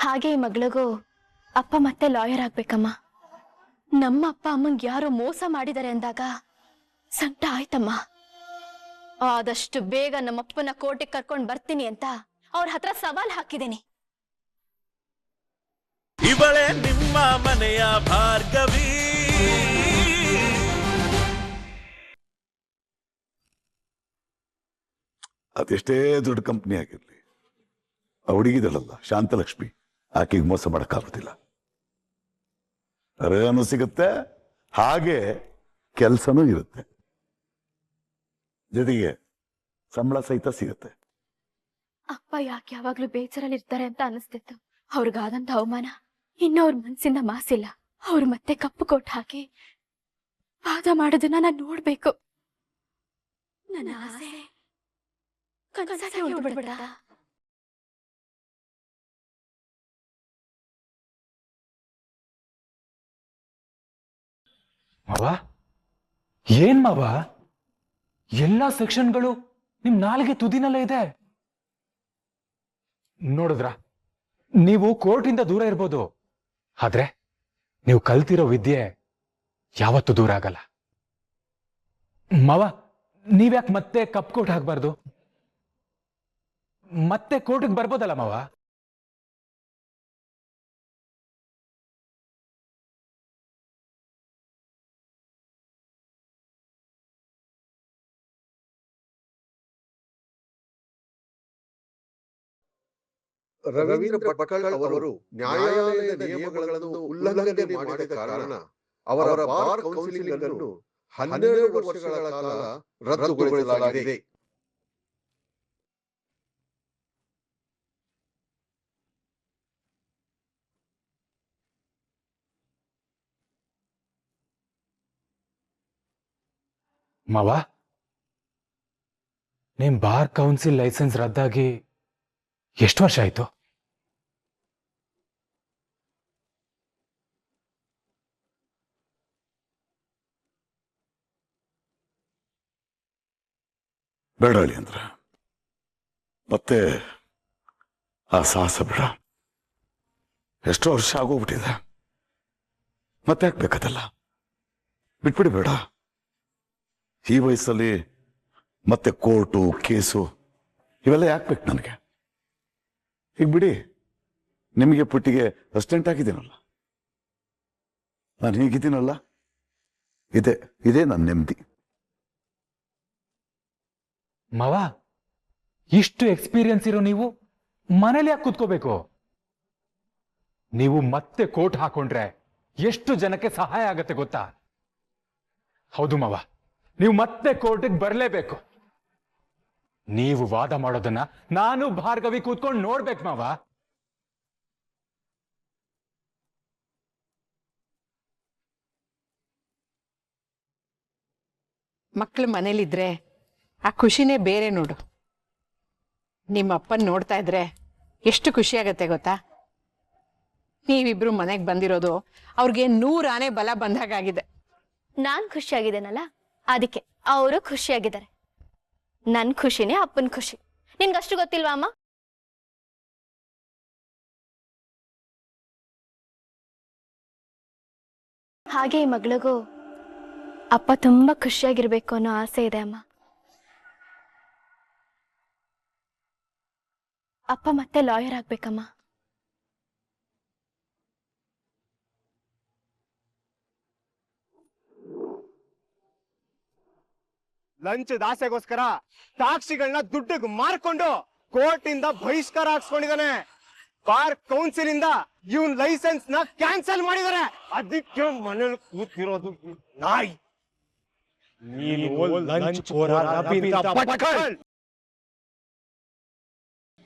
ಹಾಗೆ ಈ ಮಗಳಿಗೂ ಅಪ್ಪ ಮತ್ತೆ ಲಾಯರ್ ಆಗ್ಬೇಕಮ್ಮ. ನಮ್ಮ ಅಪ್ಪ ಅಮ್ಮಂಗೆ ಯಾರೋ ಮೋಸ ಮಾಡಿದ್ದಾರೆ ಅಂದಾಗ ಸಂಕಟ ಆಯ್ತಮ್ಮ. ಆದಷ್ಟು ಬೇಗ ನಮ್ಮಪ್ಪನ ಕೋರ್ಟಿಗೆ ಕರ್ಕೊಂಡು ಬರ್ತೀನಿ ಅಂತ ಅವ್ರ ಹತ್ರ ಸವಾಲ್ ಹಾಕಿದ್ದೀನಿ. ಇವಳೇ ನಿಮ್ಮ ಮನೆಯ ಭಾರ್ಗವಿ. ಅದೆಷ್ಟೇ ದೊಡ್ಡ ಕಂಪ್ನಿ ಆಗಿರ್ಲಿ, ಆ ಹುಡುಗಿದಳಲ್ಲ ಶಾಂತಲಕ್ಷ್ಮಿ, ಆಕೆಗೆ ಮೋಸ ಮಾಡಕ್ಕಾಗೋದಿಲ್ಲ. ಅರೇನು ಸಿಗುತ್ತೆ, ಹಾಗೆ ಕೆಲಸನೂ ಇರುತ್ತೆ, ಜೊತೆಗೆ ಸಂಬಳ ಸಹಿತ ಸಿಗುತ್ತೆ. ಅಪ್ಪ ಯಾಕೆ ಯಾವಾಗ್ಲೂ ಬೇಜಾರಲ್ಲಿ ಇರ್ತಾರೆ ಅಂತ ಅನಿಸ್ತಿತ್ತು. ಅವ್ರಿಗಾದಂತ ಅವಮಾನ ಇನ್ನು ಅವ್ರ ಮನ್ಸಿಂದ ಮಾಸಿಲ್ಲ. ಅವ್ರು ಮತ್ತೆ ಕಪ್ಪು ಕೋಟ್ ಹಾಕಿ ವಾದ ಮಾಡೋದನ್ನ ನಾನು ನೋಡ್ಬೇಕು. ನನ್ನ ಆಸೆ ಕನಸಾಗಿ ಉಳ್ದ್ಬಿಡ್ತಾ? ಮಾವ, ಏನ್ ಮಾವ, ಎಲ್ಲಾ ಸೆಕ್ಷನ್ಗಳು ನಿಮ್ ನಾಲ್ಗೆ ತುದಿನಲ್ಲೇ ಇದೆ. ನೋಡಿದ್ರ, ನೀವು ಕೋರ್ಟಿಂದ ದೂರ ಇರ್ಬೋದು, ಆದ್ರೆ ನೀವು ಕಲ್ತಿರೋ ವಿದ್ಯೆ ಯಾವತ್ತೂ ದೂರ ಆಗಲ್ಲ. ಮಾವ, ನೀವ್ಯಾಕೆ ಮತ್ತೆ ಕಪ್ ಕೋಟ್ ಹಾಕ್ಬಾರ್ದು? ಮತ್ತೆ ಕೋರ್ಟಿಗೆ ಬರ್ಬೋದಲ್ಲ ಮಾವ? ರವೀಂದ್ರ ಭಟ್ಕಳ್ ಅವರು ನ್ಯಾಯಾಲಯದ ನಿಯಮಗಳನ್ನು ಉಲ್ಲಂಘನೆ ಮಾಡಿದ ಕಾರಣ ಅವರ ಬಾರ್ ಕೌನ್ಸಿಲಿಂಗ್ ಅನ್ನು 12 ವರ್ಷಗಳ ಕಾಲ ರದ್ದುಗೊಳಿಸಲಾಗಿದೆ. ಮಾವ, ನಿಮ್ ಬಾರ್ ಕೌನ್ಸಿಲ್ ಲೈಸೆನ್ಸ್ ರದ್ದಾಗಿ ಎಷ್ಟು ವರ್ಷ ಆಯ್ತು? ಬೇಡ ಹೇಳಿ ಅಂದ್ರೆ ಮತ್ತೆ ಆ ಸಾಹಸ ಬೇಡ. ಎಷ್ಟೋ ವರ್ಷ ಆಗೋಗ್ಬಿಟ್ಟಿದೆ, ಮತ್ತೆ ಯಾಕಬೇಕದಲ್ಲ, ಬಿಟ್ಬಿಡಿ ಬೇಡ. ಈ ವಯಸ್ಸಲ್ಲಿ ಮತ್ತೆ ಕೋರ್ಟು ಕೇಸು ಇವೆಲ್ಲ ಯಾಕಬೇಕು ನನಗೆ? ಈಗ ಬಿಡಿ, ನಿಮಗೆ ಪುಟ್ಟಿಗೆ ಅಸಿಸ್ಟೆಂಟ್ ಆಗಿದ್ದೀನಲ್ಲ, ನಾನು ಹೀಗಿದ್ದೀನಲ್ಲ, ಇದೇ ನನ್ನ ನೆಮ್ಮದಿ. ಮಾವ, ಇಷ್ಟು ಎಕ್ಸ್ಪೀರಿಯನ್ಸ್ ಇರೋ ನೀವು ಮನೇಲಿ ಯಾಕೆ ಕೂತ್ಕೋಬೇಕು? ನೀವು ಮತ್ತೆ ಕೋರ್ಟ್ ಹಾಕೊಂಡ್ರೆ ಎಷ್ಟು ಜನಕ್ಕೆ ಸಹಾಯ ಆಗತ್ತೆ ಗೊತ್ತಾ? ಹೌದು ಮಾವ, ನೀವು ಮತ್ತೆ ಕೋರ್ಟಿಗೆ ಬರಲೇಬೇಕು. ನೀವು ವಾದ ಮಾಡೋದನ್ನ ನಾನು ಭಾರ್ಗವಿ ಕೂತ್ಕೊಂಡು ನೋಡ್ಬೇಕು ಮಾವ. ಮಕ್ಕಳು ಮನೇಲಿದ್ರೆ ಆ ಖುಷಿನೇ ಬೇರೆ ನೋಡು. ನಿಮ್ಮ ಅಪ್ಪನ್ ನೋಡ್ತಾ ಇದ್ರೆ ಎಷ್ಟು ಖುಷಿ ಆಗತ್ತೆ ಗೊತ್ತಾ? ನೀವಿಬ್ರು ಮನೆಗೆ ಬಂದಿರೋದು ಅವ್ರಿಗೆ 100 ಆನೆ ಬಲ ಬಂದಾಗಿದೆ. ನಾನ್ ಖುಷಿಯಾಗಿದ್ದೇನಲ್ಲ, ಅದಕ್ಕೆ ಅವರು ಖುಷಿಯಾಗಿದ್ದಾರೆ. ನನ್ ಖುಷಿನೇ ಅಪ್ಪನ ಖುಷಿ. ನಿನ್ಗಷ್ಟು ಗೊತ್ತಿಲ್ವಾ ಅಮ್ಮ? ಹಾಗೆ ಈ ಮಗಳಿಗೂ ಅಪ್ಪ ತುಂಬಾ ಖುಷಿಯಾಗಿರ್ಬೇಕು ಅನ್ನೋ ಆಸೆ ಇದೆ ಅಮ್ಮ. ಅಪ್ಪ ಮತ್ತೆ ಲಾಯರ್ ಆಗ್ಬೇಕಮ್ಮ. ಲಂಚ್ ದಾಸೆಗೋಸ್ಕರ ಸಾಕ್ಷಿಗಳನ್ನ ದುಡ್ಡಿಗೆ ಮಾರ್ಕೊಂಡು ಕೋರ್ಟ್ ಇಂದ ಬಹಿಷ್ಕಾರ ಹಾಕ್ಸ್ಕೊಂಡಿದ್ದಾನೆ. ಬಾರ್ ಕೌನ್ಸಿಲ್ ಇಂದ ಇವನ್ ಲೈಸೆನ್ಸ್ ನ ಕ್ಯಾನ್ಸಲ್ ಮಾಡಿದಾರೆ. ಅದಕ್ಕೆ ಮನೇಲಿ ಕೂತಿರೋದು ನಾಯಿ.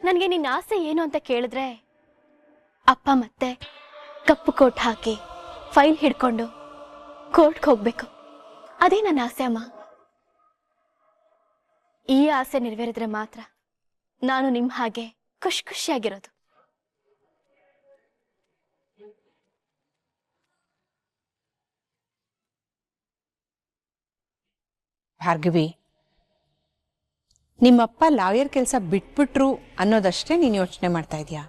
ನನ್ಗೆ ನಿನ್ನ ಆಸೆ ಏನು ಅಂತ ಕೇಳಿದ್ರೆ, ಅಪ್ಪ ಮತ್ತೆ ಕಪ್ಪು ಕೋಟ್ ಹಾಕಿ ಫೈಲ್ ಹಿಡ್ಕೊಂಡು ಕೋರ್ಟ್ಗೆ ಹೋಗ್ಬೇಕು. ಅದೇ ನನ್ನ ಆಸೆ ಅಮ್ಮ. ಈ ಆಸೆ ನೆರವೇರಿದ್ರೆ ಮಾತ್ರ ನಾನು ನಿಮ್ ಹಾಗೆ ಖುಷಿಯಾಗಿರೋದು. ಭಾರ್ಗವಿ, ನಿಮ್ಮಪ್ಪ ಲಾಯರ್ ಕೆಲಸ ಬಿಟ್ಬಿಟ್ರು ಅನ್ನೋದಷ್ಟೇ ನೀನು ಯೋಚನೆ ಮಾಡ್ತಾ ಇದೀಯಾ?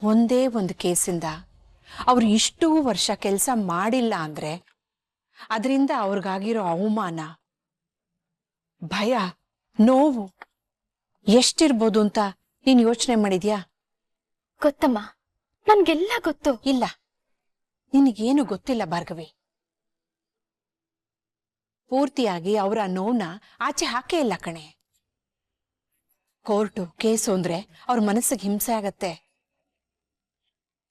ಒಂದೇ ಒಂದು ಕೇಸಿಂದ ಅವ್ರು ಇಷ್ಟೂ ವರ್ಷ ಕೆಲಸ ಮಾಡಿಲ್ಲ ಅಂದ್ರೆ ಅದರಿಂದ ಅವ್ರಿಗಾಗಿರೋ ಅವಮಾನ, ಭಯ, ನೋವು ಎಷ್ಟಿರ್ಬೋದು ಅಂತ ನೀನ್ ಯೋಚನೆ ಮಾಡಿದ್ಯಾ? ಗೊತ್ತಮ್ಮ, ನನ್ಗೆಲ್ಲ ಗೊತ್ತು. ಇಲ್ಲ, ನಿನಗೇನು ಗೊತ್ತಿಲ್ಲ ಭಾರ್ಗವಿ. ಪೂರ್ತಿಯಾಗಿ ಅವರ ನೋವನ್ನ ಆಚೆ ಹಾಕೇ ಇಲ್ಲ ಕಣೆ. ಕೋರ್ಟು ಕೇಸು ಅಂದ್ರೆ ಅವ್ರ ಮನಸ್ಸಿಗೆ ಹಿಂಸೆ ಆಗತ್ತೆ.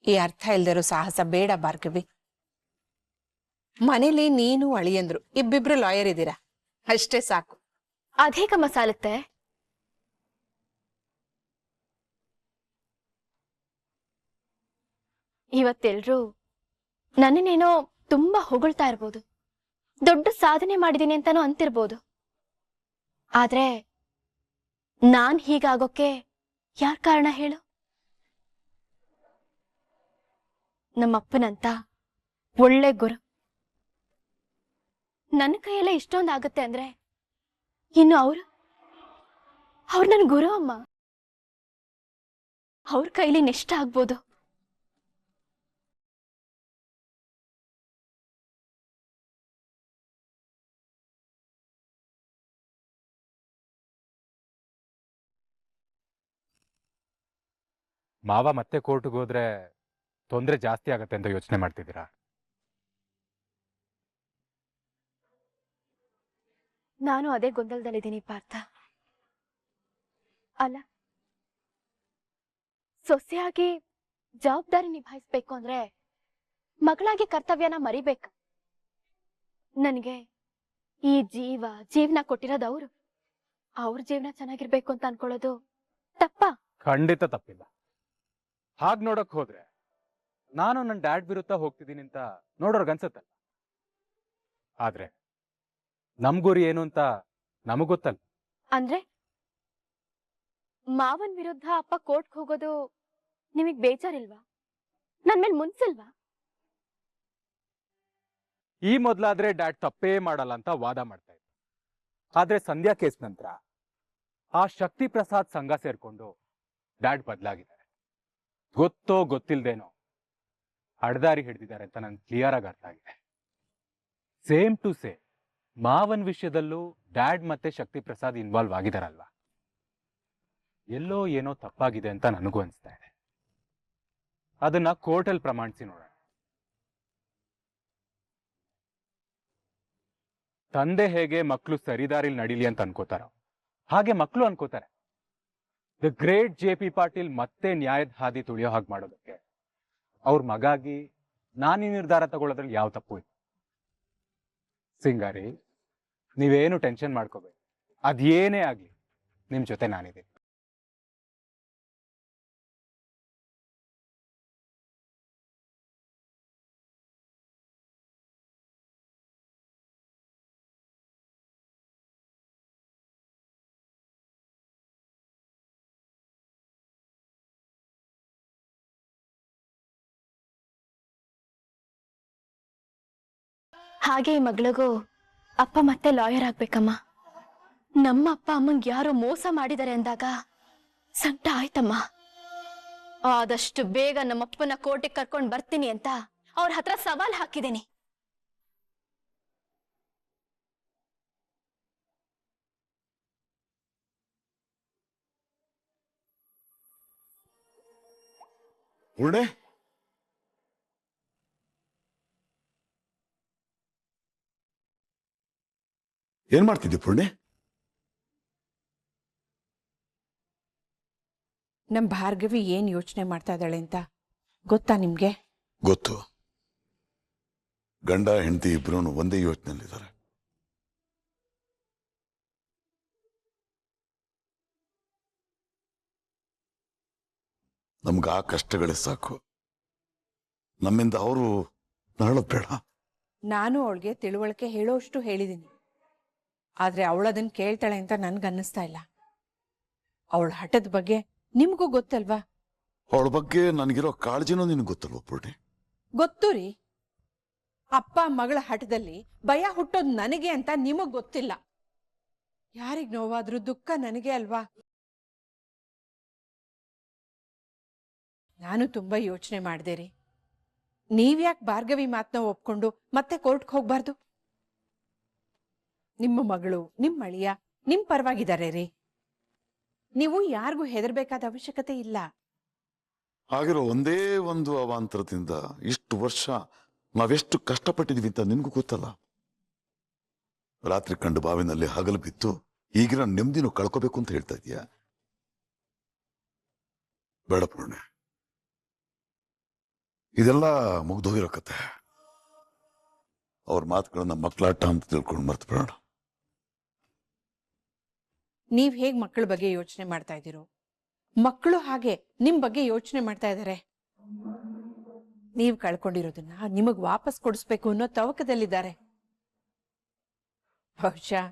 ಈ ಅರ್ಥ ಇಲ್ದಿರೋ ಸಾಹಸ ಬೇಡ ಭಾರ್ಗವಿ. ಮನೇಲಿ ನೀನು ಅಳಿಯಂದ್ರು ಇಬ್ಬಿಬ್ರು ಲಾಯರ್ ಇದ್ದೀರಾ, ಅಷ್ಟೇ ಸಾಕು. ಅದೇಕಮ್ಮ ಸಾಲುತ್ತೆ? ಇವತ್ತೆಲ್ರೂ ನನ್ನನ್ನೇನೋ ತುಂಬಾ ಹೊಗಳ್ತಾ ಇರ್ಬೋದು, ದೊಡ್ಡ ಸಾಧನೆ ಮಾಡಿದೀನಿ ಅಂತಾನೂ ಅಂತಿರ್ಬೋದು. ಆದ್ರೆ ನಾನ್ ಹೀಗಾಗೋಕೆ ಯಾರ್ ಕಾರಣ ಹೇಳು? ನಮ್ಮಪ್ಪನಂತ ಒಳ್ಳೆ ಗುರು. ನನ್ನ ಕೈಯಲ್ಲೇ ಇಷ್ಟೊಂದಾಗುತ್ತೆ ಅಂದ್ರೆ ಇನ್ನು ಅವ್ರು ನನ್ ಗುರು ಅಮ್ಮ. ಅವ್ರ ಕೈಲಿ ನೆಷ್ಟ ಆಗ್ಬೋದು. ಮಾವ ಮತ್ತೆ ಕೋರ್ಟ್ಗೆ ಹೋದ್ರೆ ತೊಂದರೆ ಜಾಸ್ತಿ ಆಗತ್ತೆ ಅಂತ ಯೋಚನೆ ಮಾಡ್ತಿದ್ದೀರಾ? ನಾನು ಅದೇ ಗೊಂದಲದಲ್ಲಿದ್ದೀನಿ ಪಾರ್ಥ. ಅಲ್ಲ, ಸೊಸೆಯಾಗಿ ಜವಾಬ್ದಾರಿ ನಿಭಾಯಿಸ್ಬೇಕು ಅಂದ್ರೆ ಮಗಳಾಗಿ ಕರ್ತವ್ಯನ ಮರಿಬೇಕು. ನನಗೆ ಈ ಜೀವನ ಕೊಟ್ಟಿರೋದು ಅವರು. ಅವ್ರ ಜೀವನ ಚೆನ್ನಾಗಿರ್ಬೇಕು ಅಂತ ಅನ್ಕೊಳ್ಳೋದು ತಪ್ಪಾ? ಖಂಡಿತ ತಪ್ಪಿಲ್ಲ. ಹಾಗ್ ನೋಡಕ್ ಹೋದ್ರೆ ನಾನು ನನ್ನ ಡ್ಯಾಡ್ ವಿರುದ್ಧ ಹೋಗ್ತಿದ್ದೀನಿ ಅಂತ ನೋಡೋರ್ಗನ್ಸತ್ತಲ್ಲ. ಆದ್ರೆ ನಮ್ ಗುರಿ ಏನು ಅಂತ ನಮಗ್ ಗೊತ್ತಲ್ಲ. ಅಂದ್ರೆ ಮಾವನ್ ವಿರುದ್ಧ ಅಪ್ಪ ಕೋರ್ಟ್ಗೆ ಹೋಗೋದು ನಿಮಗ್ ಬೇಜಾರಿಲ್ವಾ? ನನ್ ಮೇಲ್ ಮುನ್ಸಿಲ್ವಾ? ಈ ಮೊದ್ಲಾದ್ರೆ ಡ್ಯಾಡ್ ತಪ್ಪೇ ಮಾಡಲ್ಲ ಅಂತ ವಾದ ಮಾಡ್ತಾ ಇದ್ದ. ಆದ್ರೆ ಸಂಧ್ಯಾ ಕೇಸ್ ನಂತರ ಆ ಶಕ್ತಿ ಪ್ರಸಾದ್ ಸಂಘ ಸೇರ್ಕೊಂಡು ಡ್ಯಾಡ್ ಬದಲಾಗಿದ್ದಾರೆ. ಗೊತ್ತೋ ಗೊತ್ತಿಲ್ದೇನೋ ಅಡ್ದಾರಿ ಹಿಡ್ದಿದ್ದಾರೆ ಅಂತ ನಂಗೆ ಕ್ಲಿಯರ್ ಆಗಿ ಅರ್ಥ ಆಗಿದೆ. ಸೇಮ್ ಟು ಸೇಮ್ ಮಾವನ್ ವಿಷಯದಲ್ಲೂ ಡ್ಯಾಡ್ ಮತ್ತೆ ಶಕ್ತಿ ಪ್ರಸಾದ್ ಇನ್ವಾಲ್ವ್ ಆಗಿದಾರಲ್ವಾ? ಎಲ್ಲೋ ಏನೋ ತಪ್ಪಾಗಿದೆ ಅಂತ ನನಗೂ ಅನಿಸ್ತಾ ಇದೆ. ಅದನ್ನ ಕೋರ್ಟಲ್ಲಿ ಪ್ರಮಾಣಿಸಿ ನೋಡೋಣ. ತಂದೆ ಹೇಗೆ ಮಕ್ಕಳು ಸರಿದಾರಿಲ್ ನಡೀಲಿ ಅಂತ ಅನ್ಕೋತಾರೋ ಹಾಗೆ ಮಕ್ಕಳು ಅನ್ಕೋತಾರೆ. ದ ಗ್ರೇಟ್ JP ಪಾಟೀಲ್ ಮತ್ತೆ ನ್ಯಾಯದ ಹಾದಿ ತುಳಿಯೋ ಹಾಗೆ ಮಾಡೋದಕ್ಕೆ ಅವ್ರ ಮಗಾಗಿ ನಾನೀ ನಿರ್ಧಾರ ತಗೊಳ್ಳೋದ್ರಲ್ಲಿ ಯಾವ ತಪ್ಪು ಇಲ್ಲ. ಸಿಂಗಾರಿ, ನೀವೇನು ಟೆನ್ಷನ್ ಮಾಡ್ಕೋಬೇಡಿ. ಅದೇನೇ ಆಗ್ಲಿ ನಿಮ್ ಜೊತೆ ನಾನಿದ್ದೀನಿ. ಹಾಗೆ ಈ ಮಗಳಿಗೂ ಅಪ್ಪ ಮತ್ತೆ ಲಾಯರ್ ಆಗ್ಬೇಕಮ್ಮ. ನಮ್ಮ ಅಪ್ಪ ಅಮ್ಮಂಗ್ ಯಾರೋ ಮೋಸ ಮಾಡಿದ್ದಾರೆ ಅಂದಾಗ ಸಂಕಟ ಆಯ್ತಮ್ಮ. ಆದಷ್ಟು ಬೇಗ ನಮ್ಮಪ್ಪನ ಕೋರ್ಟಿಗೆ ಕರ್ಕೊಂಡ್ ಬರ್ತೀನಿ ಅಂತ ಅವ್ರ ಹತ್ರ ಸವಾಲ್ ಹಾಕಿದ್ದೀನಿ. ಪೂರ್ಣೆ, ಏನ್ ಮಾಡ್ತಿದ್ದೆ ಪೂರ್ಣೆ? ನಮ್ ಭಾರ್ಗವಿ ಏನ್ ಯೋಚನೆ ಮಾಡ್ತಾ ಇದ್ದಾಳೆ ಅಂತ ಗೊತ್ತಾ ನಿಮ್ಗೆ? ಗೊತ್ತು. ಗಂಡ ಹೆಂಡತಿ ಇಬ್ರು ಒಂದೇ ಯೋಚನೆಯಲ್ಲಿದ್ದಾರೆ. ನಮ್ಗೆ ಆ ಕಷ್ಟಗಳೇ ಸಾಕು. ನಮ್ಮಿಂದ ಅವರು ನರಳೋದ್ ಬೇಡ. ನಾನು ಅವಳಿಗೆ ತಿಳುವಳಿಕೆ ಹೇಳೋಷ್ಟು ಹೇಳಿದ್ದೀನಿ. ಆದ್ರೆ ಅವಳದನ್ನ ಕೇಳ್ತಾಳೆ ಅಂತ ನನ್ಗನ್ನಿಸ್ತಾ ಇಲ್ಲ. ಅವಳ ಹಠದ ಬಗ್ಗೆ ನಿಮ್ಗೂ ಗೊತ್ತಲ್ವಾ? ಅವಳ ಬಗ್ಗೆ ನನಗಿರೋ ಕಾಳಜಿನೂ ನಿನಗೆ ಗೊತ್ತಲ್ವ ಪೂರ್ಣೆ? ಗೊತ್ತು ರೀ. ಅಪ್ಪ ಮಗಳ ಹಠದಲ್ಲಿ ಭಯ ಹುಟ್ಟೋದು ನನಗೆ ಅಂತ ನಿಮಗ್ ಗೊತ್ತಿಲ್ಲ. ಯಾರಿಗ್ ನೋವಾದ್ರೂ ದುಃಖ ನನಗೆ ಅಲ್ವಾ? ನಾನು ತುಂಬಾ ಯೋಚನೆ ಮಾಡಿದೆ ರೀ. ನೀವ್ಯಾಕೆ ಭಾರ್ಗವಿ ಮಾತನ್ನ ಒಪ್ಕೊಂಡು ಮತ್ತೆ ಕೋರ್ಟ್ಗೆ ಹೋಗ್ಬಾರ್ದು? ನಿಮ್ಮ ಮಗಳು, ನಿಮ್ಮ ಅಳಿಯ ನಿಮ್ ಪರವಾಗಿದ್ದಾರೆ ರೀ. ನೀವು ಯಾರಿಗೂ ಹೆದರ್ಬೇಕಾದ ಅವಶ್ಯಕತೆ ಇಲ್ಲ. ಆಗಿರೋ ಒಂದೇ ಒಂದು ಅವಾಂತರದಿಂದ ಇಷ್ಟು ವರ್ಷ ನಾವೆಷ್ಟು ಕಷ್ಟಪಟ್ಟಿದ್ವಿ ಅಂತ ನಿನ್ಗೂ ಗೊತ್ತಲ್ಲ. ರಾತ್ರಿ ಕಂಡು ಬಾವಿನಲ್ಲಿ ಹಗಲು ಬಿದ್ದು ಈಗಿನ ನೆಮ್ಮದಿನೂ ಕಳ್ಕೋಬೇಕು ಅಂತ ಹೇಳ್ತಾ ಇದೀಯ. ಬೇಡ ಪೂರ್ಣೆ, ಇದೆಲ್ಲ ಮುಗ್ದೋಗಿರೋ ಕತೆ. ಅವ್ರ ಮಾತುಗಳನ್ನ ಮಕ್ಕಳಾಟ ಅಂತ ತಿಳ್ಕೊಂಡು ಮರ್ತು ಬಿಡೋಣ. ನೀವ್ ಹೇಗ್ ಮಕ್ಕಳ ಬಗ್ಗೆ ಯೋಚನೆ ಮಾಡ್ತಾ ಇದ್ದೀರೋ, ಮಕ್ಕಳು ಹಾಗೆ ನಿಮ್ ಬಗ್ಗೆ ಯೋಚನೆ ಮಾಡ್ತಾ ಇದ್ದಾರೆ. ನೀವ್ ಕಳ್ಕೊಂಡಿರೋದನ್ನ ನಿಮಗ್ ವಾಪಸ್ ಕೊಡಿಸ್ಬೇಕು ಅನ್ನೋ ತವಕದಲ್ಲಿದ್ದಾರೆ. ಬಹುಶಃ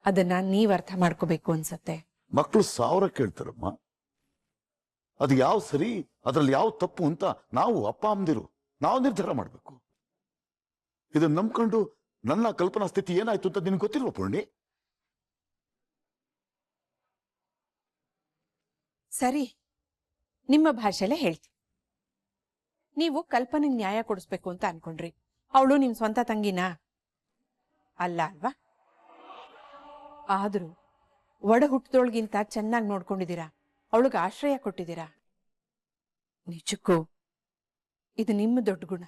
ಅದನ್ನ ನೀವ್ ಅರ್ಥ ಮಾಡ್ಕೋಬೇಕು ಅನ್ಸತ್ತೆ. ಮಕ್ಕಳು 1000 ಕೇಳ್ತಾರಮ್ಮ. ಅದು ಯಾವ ಸರಿ, ಅದ್ರಲ್ಲಿ ಯಾವ ತಪ್ಪು ಅಂತ ನಾವು ಅಪ್ಪ ಅಮ್ಮದಿರು ನಾವು ನಿರ್ಧಾರ ಮಾಡ್ಬೇಕು. ಇದನ್ನ ನಂಬ್ಕೊಂಡು ನನ್ನ ಕಲ್ಪನಾ ಸ್ಥಿತಿ ಏನಾಯ್ತು ಅಂತ ನಿನ್ಗೆ ಗೊತ್ತಿಲ್ವ ಪೂರ್ಣಿ? ಸರಿ, ನಿಮ್ಮ ಭಾಷೆಲೆ ಹೇಳ್ತೀನಿ. ನೀವು ಕಲ್ಪನೆಗೆ ನ್ಯಾಯ ಕೊಡಿಸ್ಬೇಕು ಅಂತ ಅನ್ಕೊಂಡ್ರಿ. ಅವಳು ನಿಮ್ ಸ್ವಂತ ತಂಗಿನಾ? ಅಲ್ಲ ಅಲ್ವಾ? ಆದ್ರೂ ಒಡ ಹುಟ್ಟದೊಳಗಿಂತ ಚೆನ್ನಾಗಿ ನೋಡ್ಕೊಂಡಿದ್ದೀರಾ, ಅವಳಿಗೆ ಆಶ್ರಯ ಕೊಟ್ಟಿದ್ದೀರಾ. ನಿಜಕ್ಕೂ ಇದು ನಿಮ್ಮ ದೊಡ್ಡ ಗುಣ.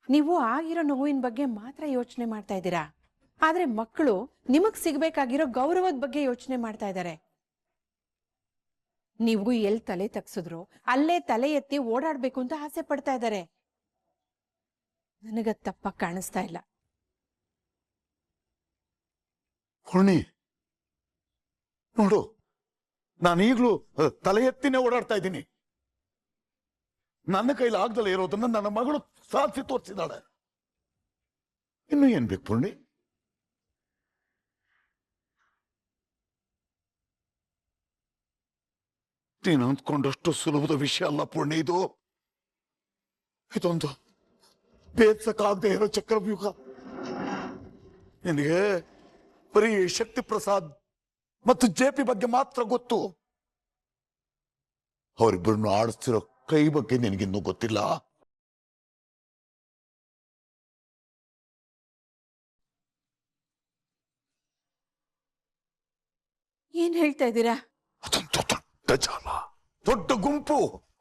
ನೀವು ಆಗಿರೋ ನೋವಿನ ಬಗ್ಗೆ ಮಾತ್ರ ಯೋಚನೆ ಮಾಡ್ತಾ ಇದ್ದೀರಾ, ಆದ್ರೆ ಮಕ್ಕಳು ನಿಮಗ್ ಸಿಗ್ಬೇಕಾಗಿರೋ ಗೌರವದ ಬಗ್ಗೆ ಯೋಚನೆ ಮಾಡ್ತಾ ಇದ್ದಾರೆ. ನೀವು ಎಲ್ ತಲೆ ತಗ್ಸಿದ್ರು ಅಲ್ಲೇ ತಲೆ ಎತ್ತಿ ಓಡಾಡ್ಬೇಕು ಅಂತ ಆಸೆ ಪಡ್ತಾ ಇದ್ದಾರೆ. ನನಗ ತಪ್ಪ ಕಾಣಿಸ್ತಾ ಇಲ್ಲ. ಪೂರ್ಣಿ ನೋಡು, ನಾನೀಗ್ಲೂ ತಲೆ ಎತ್ತಿನೇ ಓಡಾಡ್ತಾ ಇದ್ದೀನಿ. ನನ್ನ ಕೈಲಿ ಆಗ್ದಲೇ ಇರೋದನ್ನ ನನ್ನ ಮಗಳು ಸಾಧಿಸಿ ತೋರಿಸಿದಾಳೆ. ಇನ್ನು ಏನ್ ಬೇಕು ಪೂರ್ಣಿ? ನೀನು ಅಂದ್ಕೊಂಡಷ್ಟು ಸುಲಭದ ವಿಷಯ ಅಲ್ಲ ಪೂರ್ಣಿ ಇದು. ಇದೊಂದು ಭೇದ್ಸಕ್ಕಾಗದೆ ಇರೋ ಚಕ್ರವ್ಯೂಹ. ನಿನಗೆ ಬರೀ ಶಕ್ತಿ ಪ್ರಸಾದ್ ಮತ್ತು ಜೆಪಿ ಬಗ್ಗೆ ಮಾತ್ರ ಗೊತ್ತು. ಅವರಿಬ್ಬರನ್ನು ಆಡಿಸ್ತಿರೋ ಕೈ ಬಗ್ಗೆ ನಿನಗಿನ್ನೂ ಗೊತ್ತಿಲ್ಲ. ಏನ್ ಹೇಳ್ತಾ ಇದ್ದೀರಾ? ಅದೊಂದು ದೊಡ್ಡ ಜಾಲ, ದೊಡ್ಡ ಗುಂಪು,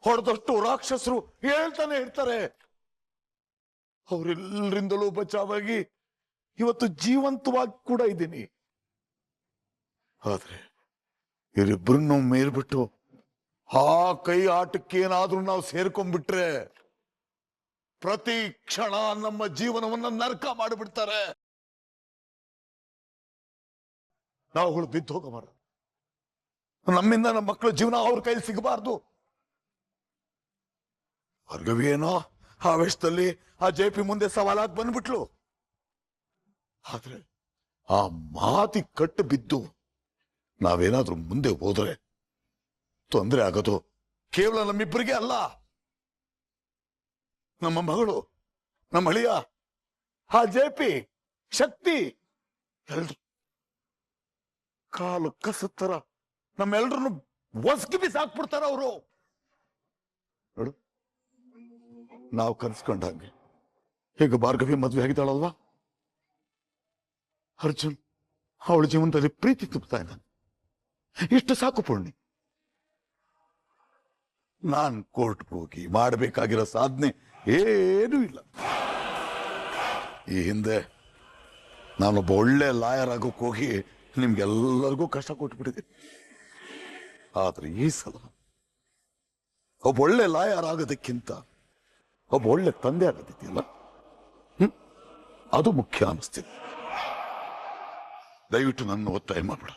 ಹೊಡೆದಷ್ಟು ರಾಕ್ಷಸರು ಹೇಳ್ತಾನೆ ಇರ್ತಾರೆ. ಅವರೆಲ್ಲರಿಂದಲೂ ಬಚಾವಾಗಿ ಇವತ್ತು ಜೀವಂತವಾಗಿ ಕೂಡ ಇದ್ದೀನಿ. ಆದ್ರೆ ಇವರಿಬ್ಬರನ್ನು ಮೇಲ್ಬಿಟ್ಟು ಆ ಕೈ ಆಟಕ್ಕೇನಾದ್ರೂ ನಾವು ಸೇರ್ಕೊಂಡ್ಬಿಟ್ರೆ ಪ್ರತಿ ಕ್ಷಣ ನಮ್ಮ ಜೀವನವನ್ನ ನರಕ ಮಾಡಿಬಿಡ್ತಾರೆ. ನಾವುಗಳು ಬಿದ್ದು ಹೋಗಬಾರದು. ನಮ್ಮಿಂದ ನಮ್ಮ ಮಕ್ಕಳ ಜೀವನ ಅವ್ರ ಕೈಲಿ ಸಿಗಬಾರ್ದು. ಭಾರ್ಗವಿ ಏನೋ ಆವೇಶದಲ್ಲಿ ಆ ಜೆಪಿ ಮುಂದೆ ಸವಾಲಾಗಿ ಬಂದ್ಬಿಟ್ಲು. ಆದ್ರೆ ಆ ಮಾತಿ ಕಟ್ಟು ಬಿದ್ದು ನಾವೇನಾದ್ರೂ ಮುಂದೆ ಹೋದ್ರೆ ತೊಂದರೆ ಆಗೋದು ಕೇವಲ ನಮ್ಮಿಬ್ಬರಿಗೆ ಅಲ್ಲ, ನಮ್ಮ ಮಗಳು, ನಮ್ಮ ಅಳಿಯ, ಆ ಜೆಪಿ, ಶಕ್ತಿ ಎಲ್ರು ಕಾಲು ಕಸತ್ತರ ನಮ್ಮೆಲ್ರನ್ನು ಒಸ್ಕಿ ಬಿಸಾಕ್ಬಿಡ್ತಾರ ಅವರು. ನೋಡು, ನಾವು ಕನ್ಸ್ಕೊಂಡಂಗೆ ಈಗ ಭಾರ್ಗವಿ ಮದ್ವೆ ಆಗಿದ್ದಾಳಲ್ವಾ, ಅರ್ಜುನ್ ಅವಳ ಜೀವನದಲ್ಲಿ ಪ್ರೀತಿ ತುಂಬುತ್ತಾ ಇದ್ದಾನೆ. ಇಷ್ಟು ಸಾಕು ಪೂರ್ಣಿ. ನಾನ್ ಕೋರ್ಟ್ಗೆ ಹೋಗಿ ಮಾಡಬೇಕಾಗಿರೋ ಸಾಧನೆ ಏನೂ ಇಲ್ಲ. ಈ ಹಿಂದೆ ನಾನೊಬ್ಬ ಒಳ್ಳೆ ಲಾಯರ್ ಆಗೋಕ್ ಹೋಗಿ ನಿಮ್ಗೆಲ್ಲರಿಗೂ ಕಷ್ಟ ಕೊಟ್ಬಿಟ್ಟಿದ್ದೀನಿ. ಆದ್ರೆ ಈ ಸಲ ಒಬ್ಬ ಒಳ್ಳೆ ಲಾಯರ್ ಆಗೋದಕ್ಕಿಂತ ಒಬ್ಬ ಒಳ್ಳೆ ತಂದೆ ಆಗೋದಿದೆಯಲ್ಲ, ಅದು ಮುಖ್ಯ ಅನಿಸ್ತಿದೆ. ದಯವಿಟ್ಟು ನನ್ನ ಒತ್ತಾಯ ಮಾಡ್ಬಿಡ.